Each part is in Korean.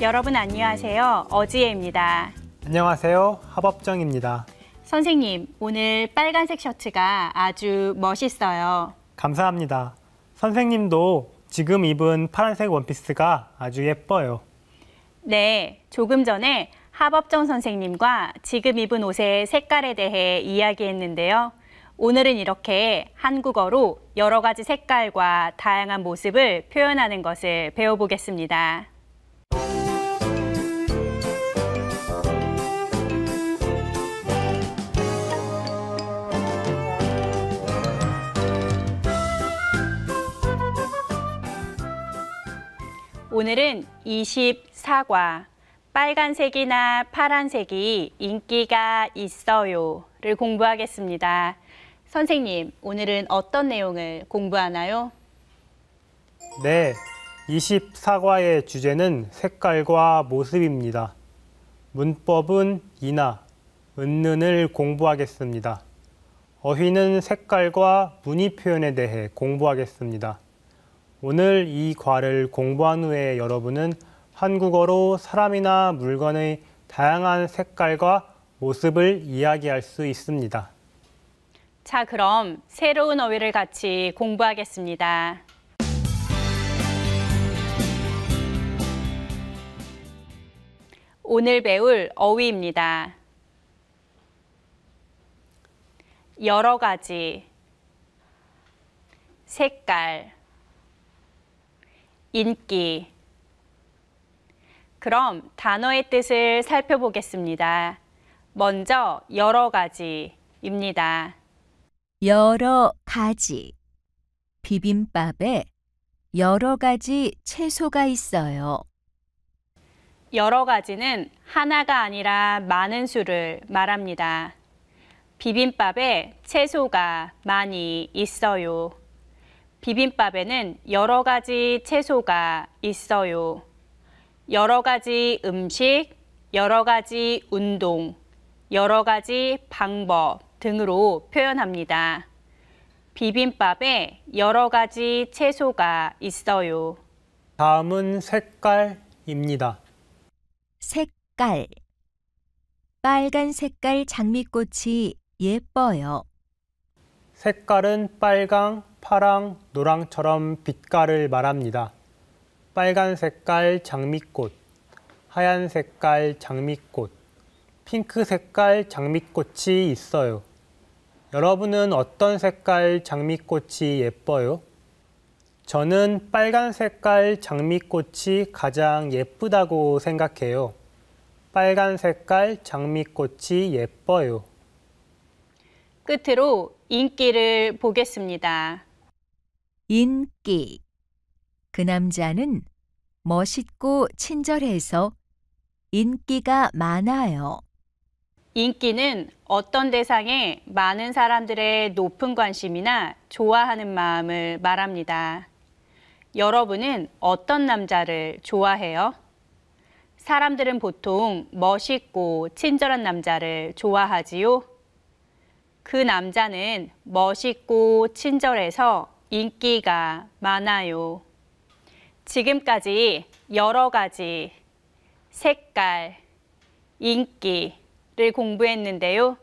여러분 안녕하세요. 어지혜입니다. 안녕하세요. 하법정입니다. 선생님, 오늘 빨간색 셔츠가 아주 멋있어요. 감사합니다. 선생님도 지금 입은 파란색 원피스가 아주 예뻐요. 네, 조금 전에 하법정 선생님과 지금 입은 옷의 색깔에 대해 이야기했는데요. 오늘은 이렇게 한국어로 여러 가지 색깔과 다양한 모습을 표현하는 것을 배워보겠습니다. 오늘은 24과 빨간색이나 파란색이 인기가 있어요를 공부하겠습니다. 선생님, 오늘은 어떤 내용을 공부하나요? 네, 24과의 주제는 색깔과 모습입니다. 문법은 이나, 은는을 공부하겠습니다. 어휘는 색깔과 무늬 표현에 대해 공부하겠습니다. 오늘 이 과를 공부한 후에 여러분은 한국어로 사람이나 물건의 다양한 색깔과 모습을 이야기할 수 있습니다. 자, 그럼 새로운 어휘를 같이 공부하겠습니다. 오늘 배울 어휘입니다. 여러 가지, 색깔, 인기. 그럼 단어의 뜻을 살펴보겠습니다. 먼저 여러 가지입니다. 여러 가지. 비빔밥에 여러 가지 채소가 있어요. 여러 가지는 하나가 아니라 많은 수를 말합니다. 비빔밥에 채소가 많이 있어요. 비빔밥에는 여러 가지 채소가 있어요. 여러 가지 음식, 여러 가지 운동, 여러 가지 방법 등으로 표현합니다. 비빔밥에 여러 가지 채소가 있어요. 다음은 색깔입니다. 색깔. 빨간 색깔 장미꽃이 예뻐요. 색깔은 빨강, 파랑, 노랑처럼 빛깔을 말합니다. 빨간 색깔 장미꽃, 하얀 색깔 장미꽃, 핑크 색깔 장미꽃이 있어요. 여러분은 어떤 색깔 장미꽃이 예뻐요? 저는 빨간 색깔 장미꽃이 가장 예쁘다고 생각해요. 빨간 색깔 장미꽃이 예뻐요. 끝으로 인기를 보겠습니다. 인기. 그 남자는 멋있고 친절해서 인기가 많아요. 인기는 어떤 대상에 많은 사람들의 높은 관심이나 좋아하는 마음을 말합니다. 여러분은 어떤 남자를 좋아해요? 사람들은 보통 멋있고 친절한 남자를 좋아하지요. 그 남자는 멋있고 친절해서 인기가 많아요. 지금까지 여러 가지, 색깔, 인기를 공부했는데요.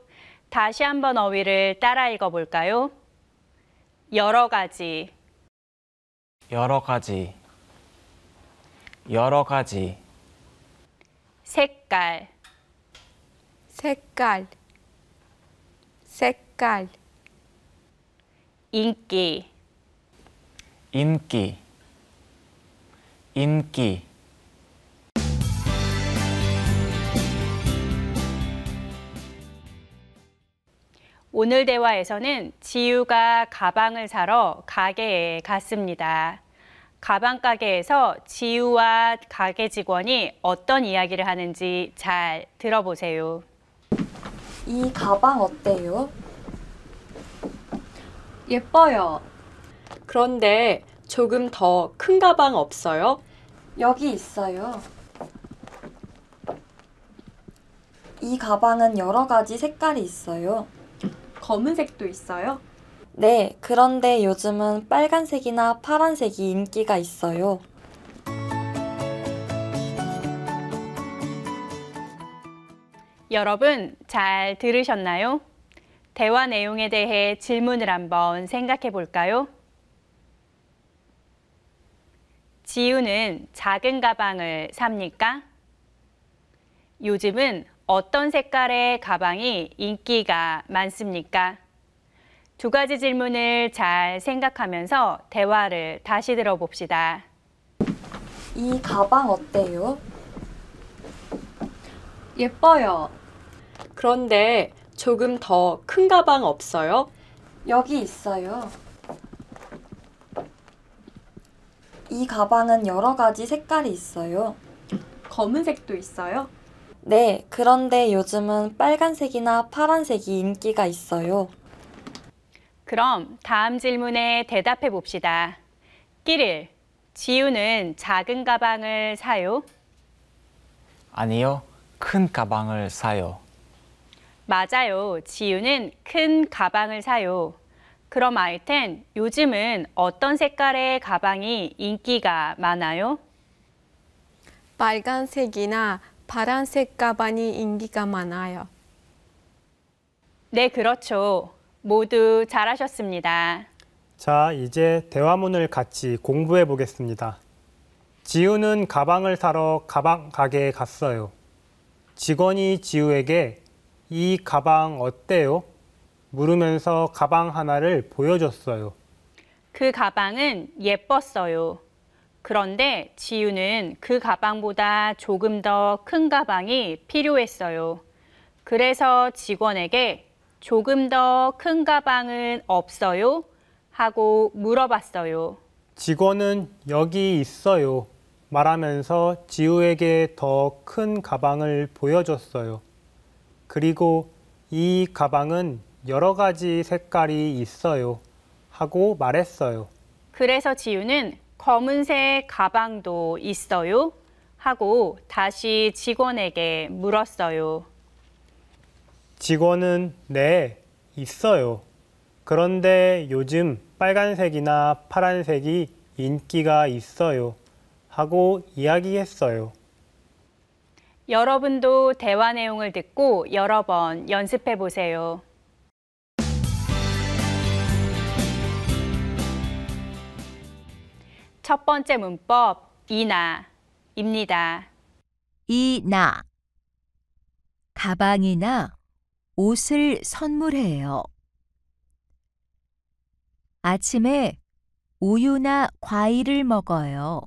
다시 한번 어휘를 따라 읽어볼까요? 여러 가지, 여러 가지, 여러 가지, 색깔, 색깔, 색깔, 인기, 인기, 인기. 오늘 대화에서는 지유가 가방을 사러 가게에 갔습니다. 가방 가게에서 지유와 가게 직원이 어떤 이야기를 하는지 잘 들어보세요. 이 가방 어때요? 예뻐요. 그런데 조금 더 큰 가방 없어요? 여기 있어요. 이 가방은 여러 가지 색깔이 있어요. 검은색도 있어요? 네, 그런데 요즘은 빨간색이나 파란색이 인기가 있어요. 여러분 잘 들으셨나요? 대화 내용에 대해 질문을 한번 생각해 볼까요? 지우는 작은 가방을 삽니까? 요즘은 어떤 색깔의 가방이 인기가 많습니까? 두 가지 질문을 잘 생각하면서 대화를 다시 들어봅시다. 이 가방 어때요? 예뻐요. 그런데 조금 더 큰 가방 없어요? 여기 있어요. 이 가방은 여러 가지 색깔이 있어요. 검은색도 있어요? 네, 그런데 요즘은 빨간색이나 파란색이 인기가 있어요. 그럼 다음 질문에 대답해 봅시다. 끼릴, 지우는 작은 가방을 사요? 아니요, 큰 가방을 사요. 맞아요. 지우는 큰 가방을 사요. 그럼 아이텐, 요즘은 어떤 색깔의 가방이 인기가 많아요? 빨간색이나 파란색 가방이 인기가 많아요. 네, 그렇죠. 모두 잘하셨습니다. 자, 이제 대화문을 같이 공부해 보겠습니다. 지우는 가방을 사러 가방 가게에 갔어요. 직원이 지우에게 이 가방 어때요? 물으면서 가방 하나를 보여줬어요. 그 가방은 예뻤어요. 그런데 지우는 그 가방보다 조금 더 큰 가방이 필요했어요. 그래서 직원에게 조금 더 큰 가방은 없어요? 하고 물어봤어요. 직원은 여기 있어요. 말하면서 지우에게 더 큰 가방을 보여줬어요. 그리고 이 가방은 여러 가지 색깔이 있어요. 하고 말했어요. 그래서 지우는 검은색 가방도 있어요? 하고 다시 직원에게 물었어요. 직원은 네, 있어요. 그런데 요즘 빨간색이나 파란색이 인기가 있어요. 하고 이야기했어요. 여러분도 대화 내용을 듣고 여러 번 연습해 보세요. 첫 번째 문법, 이나입니다. 이나 가방이나 옷을 선물해요. 아침에 우유나 과일을 먹어요.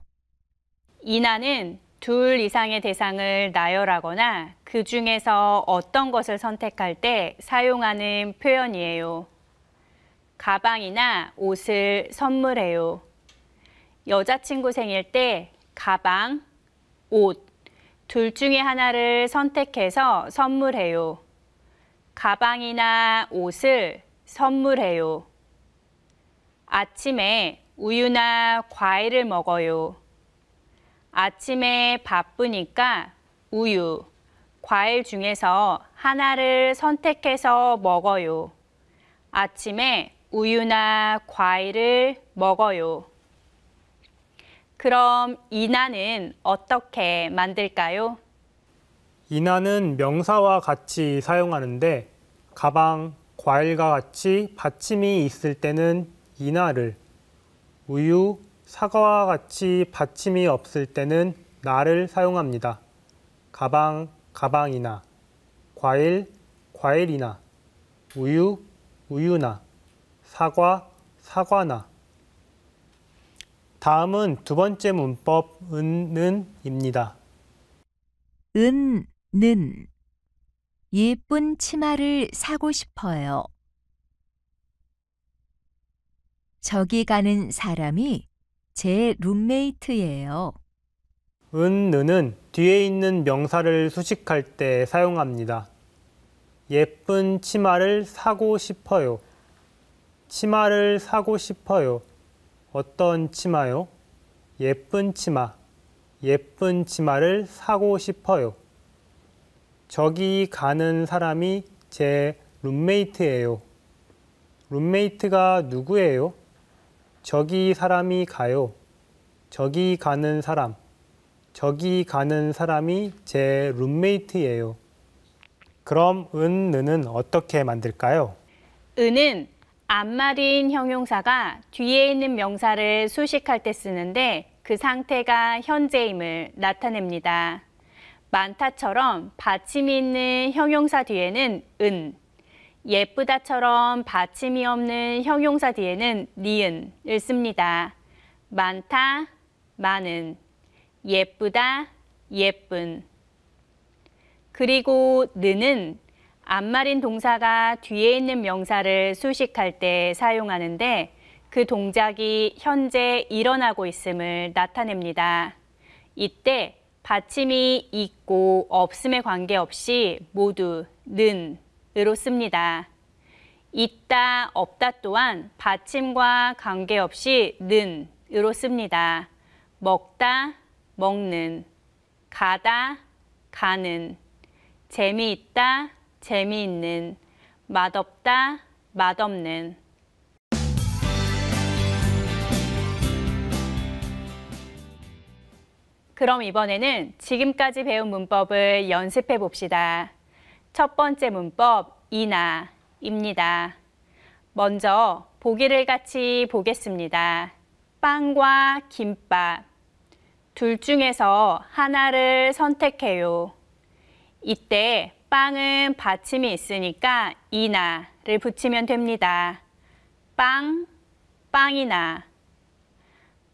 이나는 둘 이상의 대상을 나열하거나 그 중에서 어떤 것을 선택할 때 사용하는 표현이에요. 가방이나 옷을 선물해요. 여자친구 생일 때 가방, 옷, 둘 중에 하나를 선택해서 선물해요. 가방이나 옷을 선물해요. 아침에 우유나 과일을 먹어요. 아침에 바쁘니까 우유, 과일 중에서 하나를 선택해서 먹어요. 아침에 우유나 과일을 먹어요. 그럼 이나는 어떻게 만들까요? 이나는 명사와 같이 사용하는데 가방, 과일과 같이 받침이 있을 때는 이나를, 우유, 사과와 같이 받침이 없을 때는 나를 사용합니다. 가방, 가방이나, 과일, 과일이나, 우유, 우유나, 사과, 사과나. 다음은 두 번째 문법 은는입니다. 는 예쁜 치마를 사고 싶어요. 저기 가는 사람이 제 룸메이트예요. 은는 뒤에 있는 명사를 수식할 때 사용합니다. 예쁜 치마를 사고 싶어요. 치마를 사고 싶어요. 어떤 치마요? 예쁜 치마. 예쁜 치마를 사고 싶어요. 저기 가는 사람이 제 룸메이트예요. 룸메이트가 누구예요? 저기 사람이 가요. 저기 가는 사람. 저기 가는 사람이 제 룸메이트예요. 그럼 은는 어떻게 만들까요? 은은 앞말인 형용사가 뒤에 있는 명사를 수식할 때 쓰는데 그 상태가 현재임을 나타냅니다. 많다처럼 받침이 있는 형용사 뒤에는 은, 예쁘다처럼 받침이 없는 형용사 뒤에는 니은을 씁니다. 많다, 많은, 예쁘다, 예쁜. 그리고 느는 앞말인 동사가 뒤에 있는 명사를 수식할 때 사용하는데 그 동작이 현재 일어나고 있음을 나타냅니다. 이때 받침이 있고 없음에 관계없이 모두 는으로 씁니다. 있다, 없다 또한 받침과 관계없이 는으로 씁니다. 먹다, 먹는, 가다, 가는, 재미있다, 재미있는, 맛없다, 맛없는. 그럼 이번에는 지금까지 배운 문법을 연습해 봅시다. 첫 번째 문법, 이나입니다. 먼저 보기를 같이 보겠습니다. 빵과 김밥. 둘 중에서 하나를 선택해요. 이때 빵은 받침이 있으니까 이나를 붙이면 됩니다. 빵, 빵이나.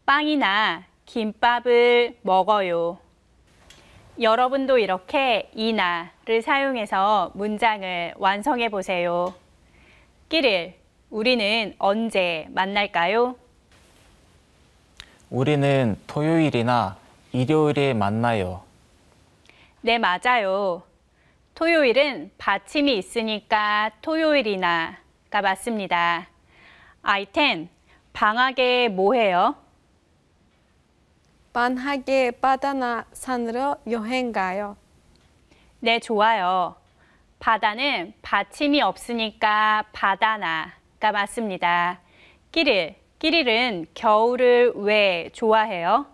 빵이나 김밥을 먹어요. 여러분도 이렇게 이나를 사용해서 문장을 완성해 보세요. 끼릴, 우리는 언제 만날까요? 우리는 토요일이나 일요일에 만나요. 네, 맞아요. 토요일은 받침이 있으니까 토요일이나가 맞습니다. I10, 방학에 뭐 해요? 방학에 바다나 산으로 여행 가요. 네, 좋아요. 바다는 받침이 없으니까 바다나가 맞습니다. 끼릴은 겨울을 왜 좋아해요?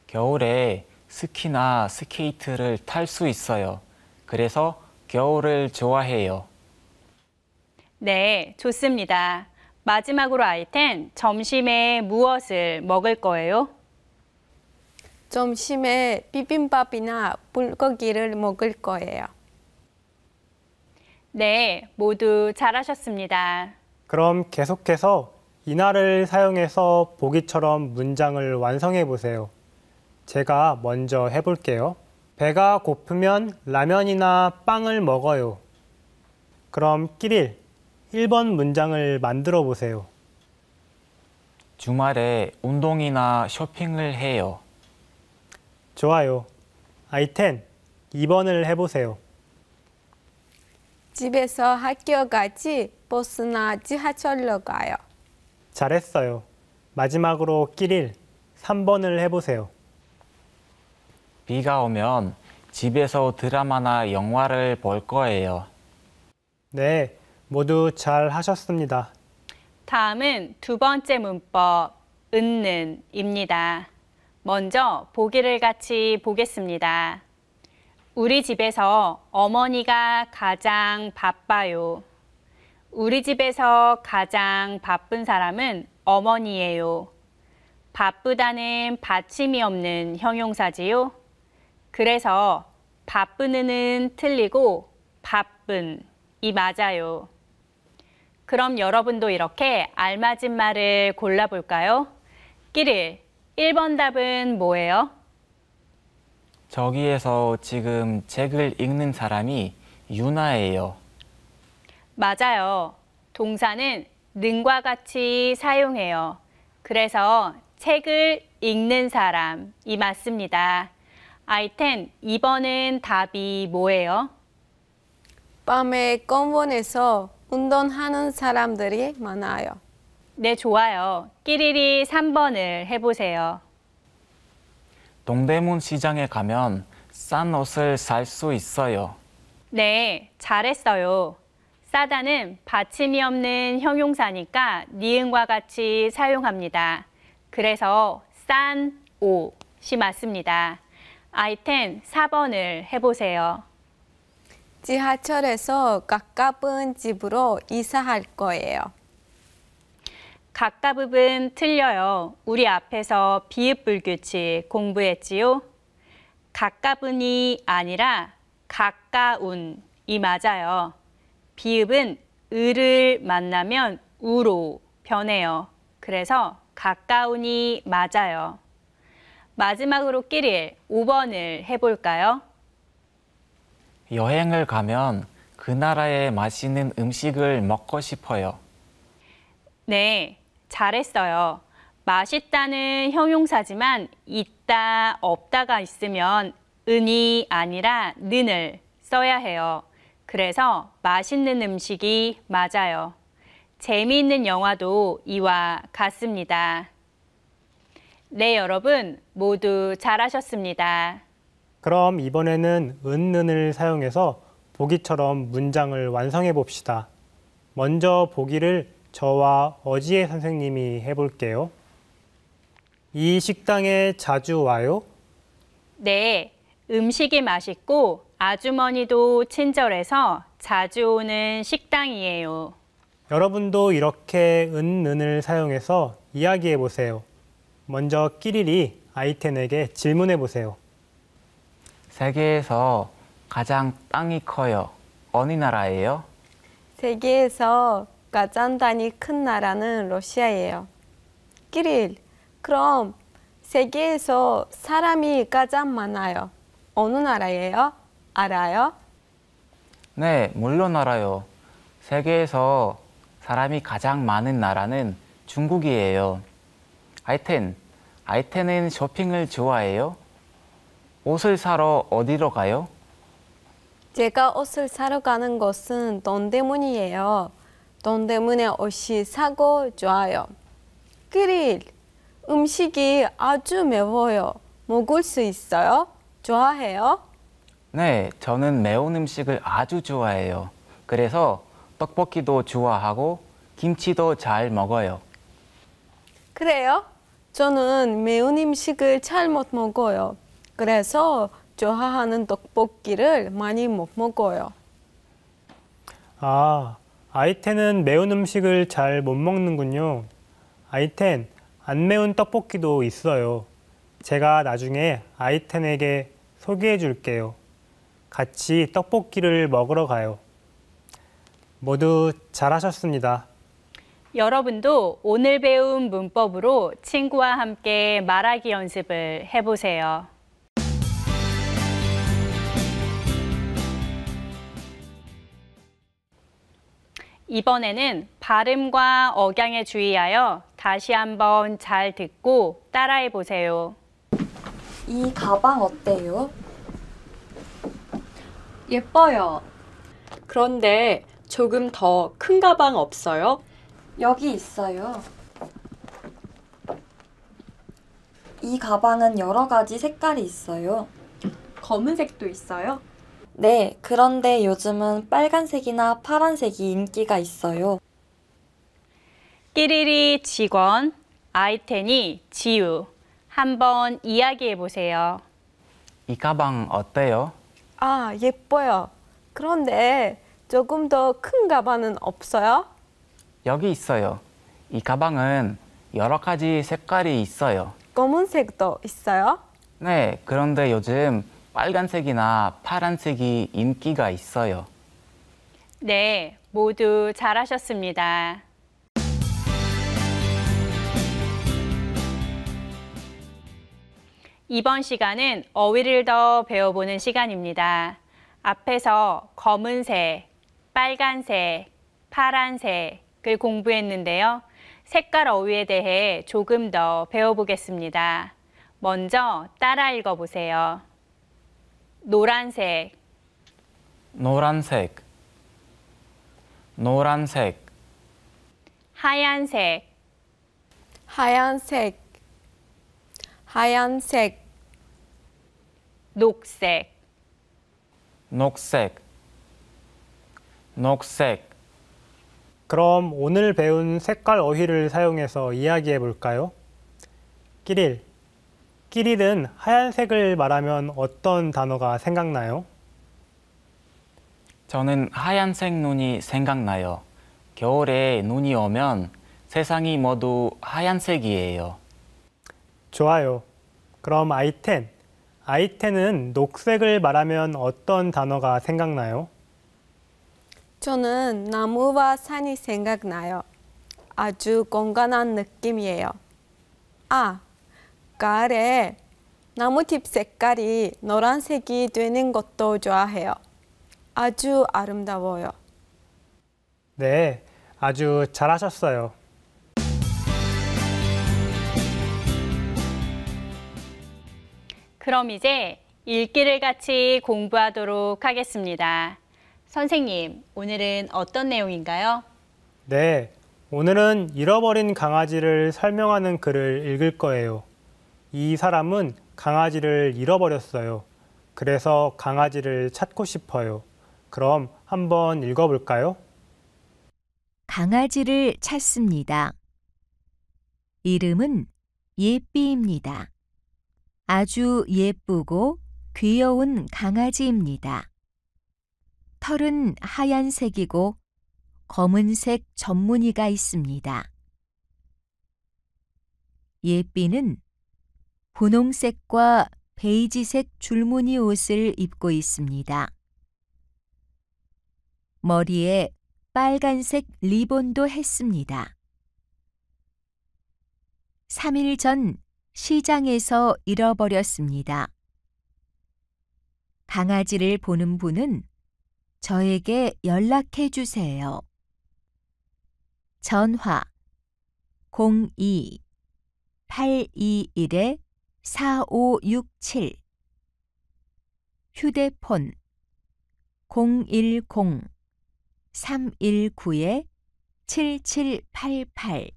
겨울에 스키나 스케이트를 탈 수 있어요. 그래서 겨울을 좋아해요. 네, 좋습니다. 마지막으로 I10, 점심에 무엇을 먹을 거예요? 점심에 비빔밥이나 불고기를 먹을 거예요. 네, 모두 잘하셨습니다. 그럼 계속해서 이나를 사용해서 보기처럼 문장을 완성해 보세요. 제가 먼저 해볼게요. 배가 고프면 라면이나 빵을 먹어요. 그럼 끼릴, 1번 문장을 만들어 보세요. 주말에 운동이나 쇼핑을 해요. 좋아요. I10, 2번을 해보세요. 집에서 학교까지 버스나 지하철로 가요. 잘했어요. 마지막으로 끼릴, 3번을 해보세요. 비가 오면 집에서 드라마나 영화를 볼 거예요. 네, 모두 잘 하셨습니다. 다음은 두 번째 문법, 은는입니다. 먼저 보기를 같이 보겠습니다. 우리 집에서 어머니가 가장 바빠요. 우리 집에서 가장 바쁜 사람은 어머니예요. 바쁘다는 받침이 없는 형용사지요. 그래서 바쁘는은 틀리고 바쁜이 맞아요. 그럼 여러분도 이렇게 알맞은 말을 골라볼까요? 끼릴, 1번 답은 뭐예요? 저기에서 지금 책을 읽는 사람이 유나예요. 맞아요. 동사는 는과 같이 사용해요. 그래서 책을 읽는 사람이 맞습니다. I10, 2번은 답이 뭐예요? 밤에 공원에서 운동하는 사람들이 많아요. 네, 좋아요. 끼리리 3번을 해보세요. 동대문 시장에 가면 싼 옷을 살 수 있어요. 네, 잘했어요. 싸다는 받침이 없는 형용사니까 니은과 같이 사용합니다. 그래서 싼 옷이 맞습니다. I10, 4번을 해보세요. 지하철에서 가까운 집으로 이사할 거예요. 가까부분 틀려요. 우리 앞에서 비읍불규칙 공부했지요? 가까분이 아니라 가까운이 맞아요. 비읍은 을을 만나면 우로 변해요. 그래서 가까운이 맞아요. 마지막으로 끼릴 5번을 해볼까요? 여행을 가면 그 나라의 맛있는 음식을 먹고 싶어요. 네, 잘했어요. 맛있다는 형용사지만 있다, 없다가 있으면 은이 아니라 는을 써야 해요. 그래서 맛있는 음식이 맞아요. 재미있는 영화도 이와 같습니다. 네, 여러분 모두 잘하셨습니다. 그럼 이번에는 은는을 사용해서 보기처럼 문장을 완성해 봅시다. 먼저 보기를 저와 어지혜 선생님이 해볼게요. 이 식당에 자주 와요? 네, 음식이 맛있고 아주머니도 친절해서 자주 오는 식당이에요. 여러분도 이렇게 은는을 사용해서 이야기해 보세요. 먼저 끼리리 아이텐에게 질문해 보세요. 세계에서 가장 땅이 커요. 어느 나라예요? 세계에서 가장 단위 큰 나라는 러시아예요. 끼릴, 그럼 세계에서 사람이 가장 많아요. 어느 나라예요? 알아요? 네, 물론 알아요. 세계에서 사람이 가장 많은 나라는 중국이에요. 아이텐은 쇼핑을 좋아해요? 옷을 사러 어디로 가요? 제가 옷을 사러 가는 곳은 동대문이에요. 동대문에 옷이 사고 좋아요. 끼릴, 음식이 아주 매워요. 먹을 수 있어요? 좋아해요? 네, 저는 매운 음식을 아주 좋아해요. 그래서 떡볶이도 좋아하고 김치도 잘 먹어요. 그래요? 저는 매운 음식을 잘 못 먹어요. 그래서 좋아하는 떡볶이를 많이 못 먹어요. 아, 아이텐은 매운 음식을 잘 못 먹는군요. 아이텐, 안 매운 떡볶이도 있어요. 제가 나중에 아이텐에게 소개해 줄게요. 같이 떡볶이를 먹으러 가요. 모두 잘하셨습니다. 여러분도 오늘 배운 문법으로 친구와 함께 말하기 연습을 해보세요. 이번에는 발음과 억양에 주의하여 다시 한번 잘 듣고 따라해 보세요. 이 가방 어때요? 예뻐요. 그런데 조금 더 큰 가방 없어요? 여기 있어요. 이 가방은 여러 가지 색깔이 있어요. 검은색도 있어요? 네, 그런데 요즘은 빨간색이나 파란색이 인기가 있어요. 끼리리 직원, 아이텐이 지우. 한번 이야기해 보세요. 이 가방 어때요? 아, 예뻐요. 그런데 조금 더 큰 가방은 없어요? 여기 있어요. 이 가방은 여러 가지 색깔이 있어요. 검은색도 있어요? 네, 그런데 요즘 빨간색이나 파란색이 인기가 있어요. 네, 모두 잘하셨습니다. 이번 시간은 어휘를 더 배워보는 시간입니다. 앞에서 검은색, 빨간색, 파란색을 공부했는데요. 색깔 어휘에 대해 조금 더 배워보겠습니다. 먼저 따라 읽어보세요. 노란색, 노란색, 노란색, 하얀색, 하얀색, 하얀색, 녹색, 녹색, 녹색. 그럼 오늘 배운 색깔 어휘를 사용해서 이야기해 볼까요? 끼릴은 하얀색을 말하면 어떤 단어가 생각나요? 저는 하얀색 눈이 생각나요. 겨울에 눈이 오면 세상이 모두 하얀색이에요. 좋아요. 그럼 I10. I10은 녹색을 말하면 어떤 단어가 생각나요? 저는 나무와 산이 생각나요. 아주 건강한 느낌이에요. 아, 가을에 나무잎 색깔이 노란색이 되는 것도 좋아해요. 아주 아름다워요. 네, 아주 잘하셨어요. 그럼 이제 읽기를 같이 공부하도록 하겠습니다. 선생님, 오늘은 어떤 내용인가요? 네, 오늘은 잃어버린 강아지를 설명하는 글을 읽을 거예요. 이 사람은 강아지를 잃어버렸어요. 그래서 강아지를 찾고 싶어요. 그럼 한번 읽어볼까요? 강아지를 찾습니다. 이름은 예삐입니다. 아주 예쁘고 귀여운 강아지입니다. 털은 하얀색이고 검은색 점무늬가 있습니다. 예삐는 분홍색과 베이지색 줄무늬 옷을 입고 있습니다. 머리에 빨간색 리본도 했습니다. 3일 전 시장에서 잃어버렸습니다. 강아지를 보는 분은 저에게 연락해 주세요. 전화 02-821-4567 휴대폰 010-319-7788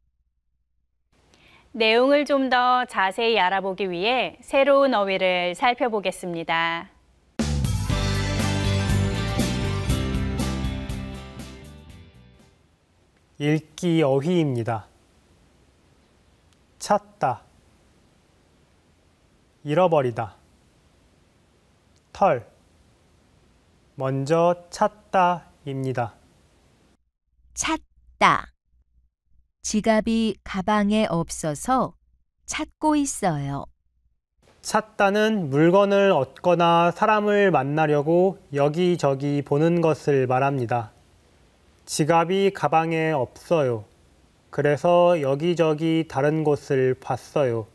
내용을 좀 더 자세히 알아보기 위해 새로운 어휘를 살펴보겠습니다. 읽기 어휘입니다. 찾다, 잃어버리다, 털, 먼저 찾다입니다. 찾다. 지갑이 가방에 없어서 찾고 있어요. 찾다는 물건을 얻거나 사람을 만나려고 여기저기 보는 것을 말합니다. 지갑이 가방에 없어요. 그래서 여기저기 다른 곳을 봤어요.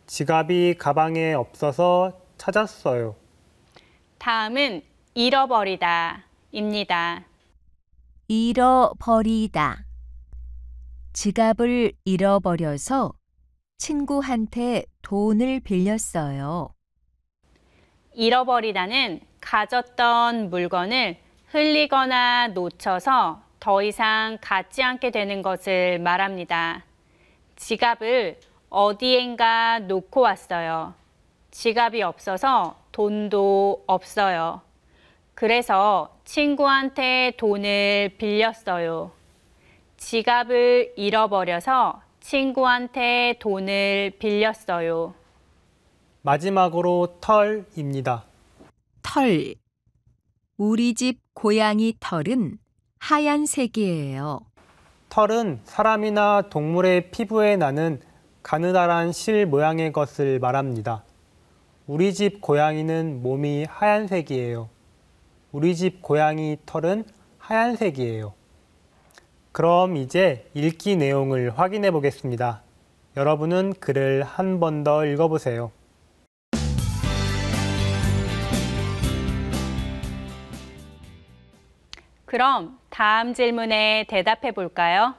지갑이 가방에 없어서 찾았어요. 다음은 잃어버리다입니다. 잃어버리다. 지갑을 잃어버려서 친구한테 돈을 빌렸어요. 잃어버리다는 가졌던 물건을 흘리거나 놓쳐서 더 이상 갖지 않게 되는 것을 말합니다. 지갑을 어디엔가 놓고 왔어요. 지갑이 없어서 돈도 없어요. 그래서 친구한테 돈을 빌렸어요. 지갑을 잃어버려서 친구한테 돈을 빌렸어요. 마지막으로 털입니다. 털. 우리 집 고양이 털은 하얀색이에요. 털은 사람이나 동물의 피부에 나는 가느다란 실 모양의 것을 말합니다. 우리 집 고양이는 몸이 하얀색이에요. 우리 집 고양이 털은 하얀색이에요. 그럼 이제 읽기 내용을 확인해 보겠습니다. 여러분은 글을 한 번 더 읽어보세요. 그럼 다음 질문에 대답해 볼까요?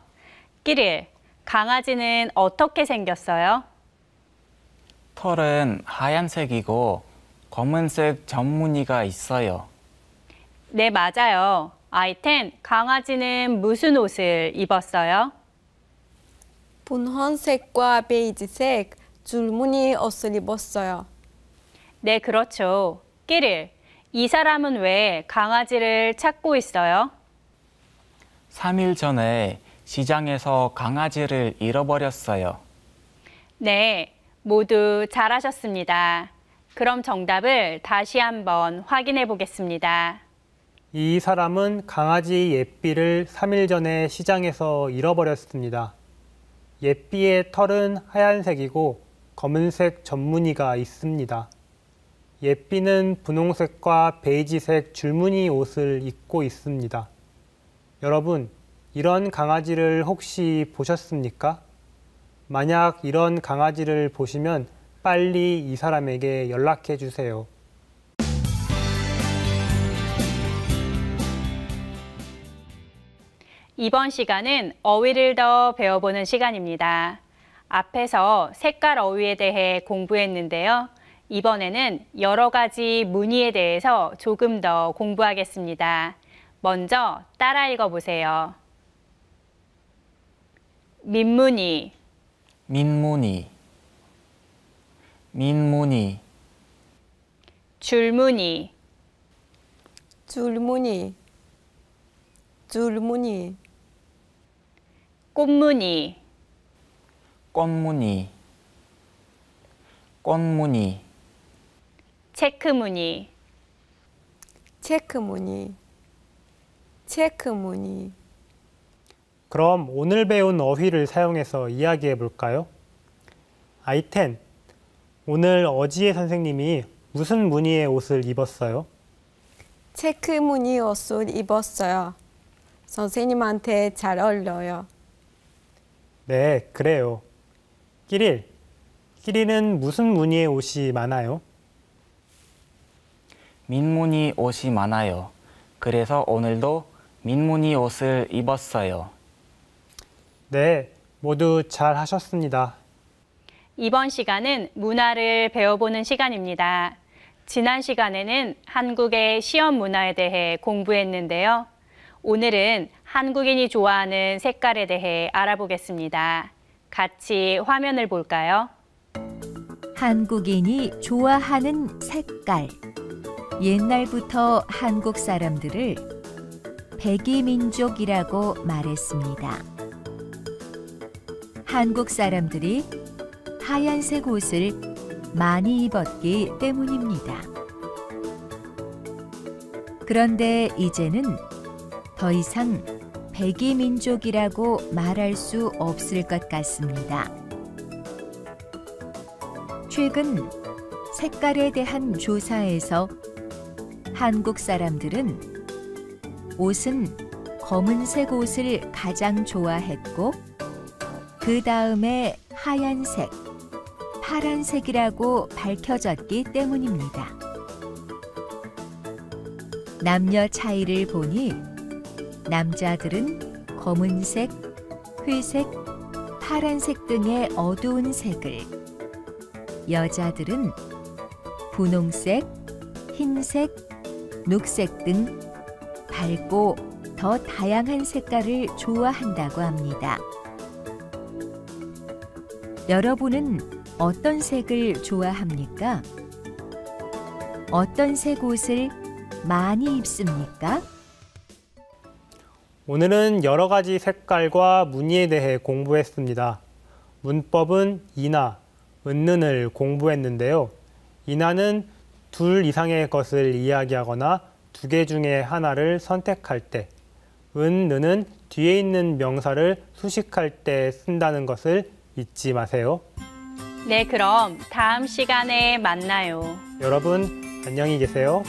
끼릴, 강아지는 어떻게 생겼어요? 털은 하얀색이고 검은색 점무늬가 있어요. 네, 맞아요. I10, 강아지는 무슨 옷을 입었어요? 분홍색과 베이지색 줄무늬 옷을 입었어요. 네, 그렇죠. 끼릴, 이 사람은 왜 강아지를 찾고 있어요? 3일 전에 시장에서 강아지를 잃어버렸어요. 네, 모두 잘하셨습니다. 그럼 정답을 다시 한번 확인해 보겠습니다. 이 사람은 강아지 예삐를 3일 전에 시장에서 잃어버렸습니다. 예삐의 털은 하얀색이고 검은색 점무늬가 있습니다. 예삐는 분홍색과 베이지색 줄무늬 옷을 입고 있습니다. 여러분, 이런 강아지를 혹시 보셨습니까? 만약 이런 강아지를 보시면 빨리 이 사람에게 연락해 주세요. 이번 시간은 어휘를 더 배워보는 시간입니다. 앞에서 색깔 어휘에 대해 공부했는데요. 이번에는 여러 가지 무늬에 대해서 조금 더 공부하겠습니다. 먼저 따라 읽어보세요. 민무늬, 민무늬, 민무늬, 줄무늬, 줄무늬, 줄무늬, 꽃무늬, 꽃무늬, 꽃무늬, 체크무늬, 체크무늬, 체크무늬. 그럼 오늘 배운 어휘를 사용해서 이야기해 볼까요? 아이텐, 오늘 어지혜 선생님이 무슨 무늬의 옷을 입었어요? 체크무늬 옷을 입었어요. 선생님한테 잘 어울려요. 네, 그래요. 끼리는 무슨 무늬의 옷이 많아요? 민무늬 옷이 많아요. 그래서 오늘도 민무늬 옷을 입었어요. 네, 모두 잘 하셨습니다. 이번 시간은 문화를 배워보는 시간입니다. 지난 시간에는 한국의 시험 문화에 대해 공부했는데요. 오늘은 한국인이 좋아하는 색깔에 대해 알아보겠습니다. 같이 화면을 볼까요? 한국인이 좋아하는 색깔. 옛날부터 한국 사람들을 백이민족이라고 말했습니다. 한국 사람들이 하얀색 옷을 많이 입었기 때문입니다. 그런데 이제는 더 이상 백이민족이라고 말할 수 없을 것 같습니다. 최근 색깔에 대한 조사에서 한국 사람들은 옷은 검은색 옷을 가장 좋아했고 그 다음에 하얀색, 파란색이라고 밝혀졌기 때문입니다. 남녀 차이를 보니 남자들은 검은색, 회색, 파란색 등의 어두운 색을, 여자들은 분홍색, 흰색, 녹색 등 밝고 더 다양한 색깔을 좋아한다고 합니다. 여러분은 어떤 색을 좋아합니까? 어떤 색 옷을 많이 입습니까? 오늘은 여러 가지 색깔과 무늬에 대해 공부했습니다. 문법은 이나, 은는을 공부했는데요. 이나는 둘 이상의 것을 이야기하거나 두 개 중에 하나를 선택할 때, 은는은 뒤에 있는 명사를 수식할 때 쓴다는 것을 잊지 마세요. 네, 그럼 다음 시간에 만나요. 여러분, 안녕히 계세요.